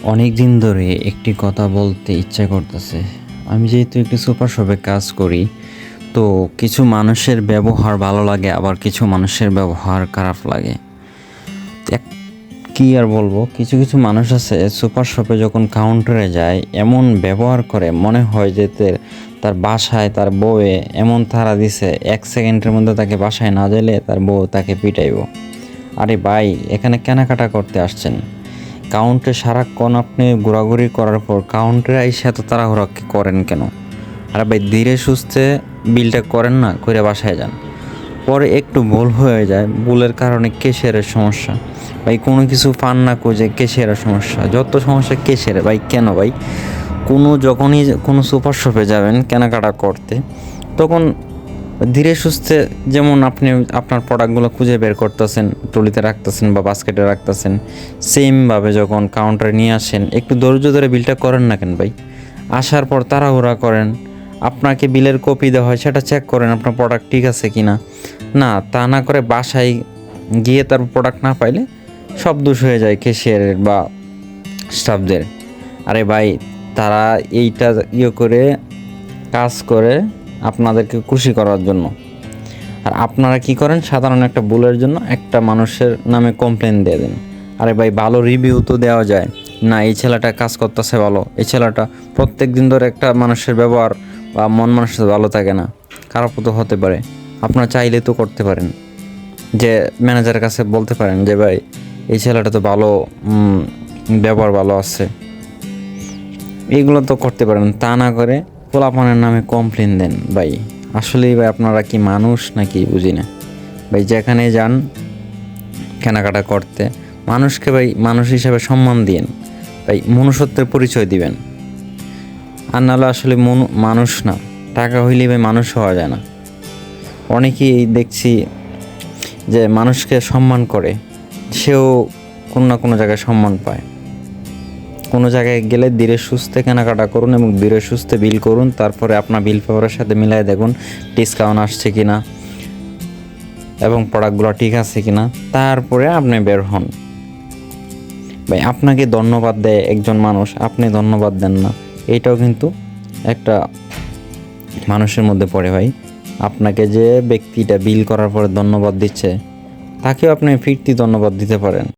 অনেক দিন ধরে একটি কথা বলতে ইচ্ছা করতেছে। আমি যেহেতু একটি সুপার শপে কাজ করি, তো কিছু মানুষের ব্যবহার ভালো লাগে, আবার কিছু মানুষের ব্যবহার খারাপ লাগে। এক কী আর বলবো, কিছু কিছু মানুষ আছে সুপার শপে যখন কাউন্টারে যায় এমন ব্যবহার করে মনে হয় যে তার বাসায় তার বউয়ে এমন তাড়া দিছে 1 সেকেন্ডের মধ্যে তাকে বাসায় না গেলে তার বউ তাকে পিটাইব। আরে ভাই, এখানে কেনাকাটা করতে আসছেন, কাউন্টে সারাক্ষণ আপনি ঘোরাঘুরি করার পর কাউন্টারে এসে এত তাড়াহুড়া করেন কেন? আরে ভাই, ধীরে সুস্থে বিলটা করেন না, করে বাসায় যান। পরে একটু ভুল হয়ে যায়, ভুলের কারণে ক্যাশিয়ারের সমস্যা। ভাই কোনো কিছু পান না খুঁজে ক্যাশিয়ারের সমস্যা, যত সমস্যা ক্যাশিয়ারে। ভাই কেন ভাই? যখনই কোনো সুপার শপে যাবেন কেনাকাটা করতে, তখন ধীরে সুস্থে, যেমন আপনি আপনার প্রোডাক্টগুলো খুঁজে বের করতেছেন, ট্রলিতে রাখতেছেন বা বাস্কেটে রাখতেছেন, সেমভাবে যখন কাউন্টারে নিয়ে আসেন একটু ধৈর্য ধরে বিলটা করেন না কেন ভাই? আসার পর তাড়াহুড়া করেন, আপনাকে বিলের কপি দেওয়া হয় সেটা চেক করেন আপনার প্রোডাক্ট ঠিক আছে কি না। না, তা না করে বাসায় গিয়ে তার প্রোডাক্ট না পাইলে সব দোষ হয়ে যায় ক্যাশিয়ারের বা স্টাফদের। আরে ভাই, তারা এইটা করে কাজ করে আপনাদেরকে খুশি করার জন্য। আর আপনারা কি করেন, সাধারণ একটা ভুলের জন্য একটা মানুষের নামে কমপ্লেন দিয়ে দেন। আরে ভাই, ভালো রিভিউ তো দেওয়া যায় না, এই ছেলেটা কাজ করতেছে ভালো, এই ছেলেটা প্রত্যেক দিন ধরে একটা মানুষের ব্যবহার বা মন মানুষের ভালো থাকে না, খারাপও তো হতে পারে। আপনারা চাইলে তো করতে পারেন, যে ম্যানেজারের কাছে বলতে পারেন যে ভাই এই ছেলেটা তো ভালো, ব্যবহার ভালো আছে, এইগুলো তো করতে পারেন। তা না করে পোলাপানের নামে কমপ্লেন দেন। ভাই আসলেই ভাই, আপনারা কি মানুষ নাকি বুঝি না ভাই। যেখানে যান কেনাকাটা করতে, মানুষকে ভাই মানুষ হিসাবে সম্মান দিয়েন ভাই, মনুষ্যত্বের পরিচয় দিবেন। আর নাহলে আসলে মানুষ না, টাকা হইলেই ভাই মানুষ হওয়া যায় না। অনেকেই দেখছি যে মানুষকে সম্মান করে, সেও কোনো না কোনো জায়গায় সম্মান পায়। কোনো জায়গায় গেলে ধীরে সুস্থে কেনাকাটা করুন এবং ধীরে সুস্থে বিল করুন। তারপরে আপনার বিল পেপারের সাথে মিলাই দেখুন ডিসকাউন্ট আসছে কি না এবং প্রোডাক্টগুলো ঠিক আছে কি না, তারপরে আপনি বের হন। ভাই আপনাকে ধন্যবাদ দেয় একজন মানুষ, আপনি ধন্যবাদ দেন না, এইটাও কিন্তু একটা মানুষের মধ্যে পড়ে ভাই। আপনাকে যে ব্যক্তিটা বিল করার পরে ধন্যবাদ দিচ্ছে, তাকেও আপনি ফিরতি ধন্যবাদ দিতে পারেন।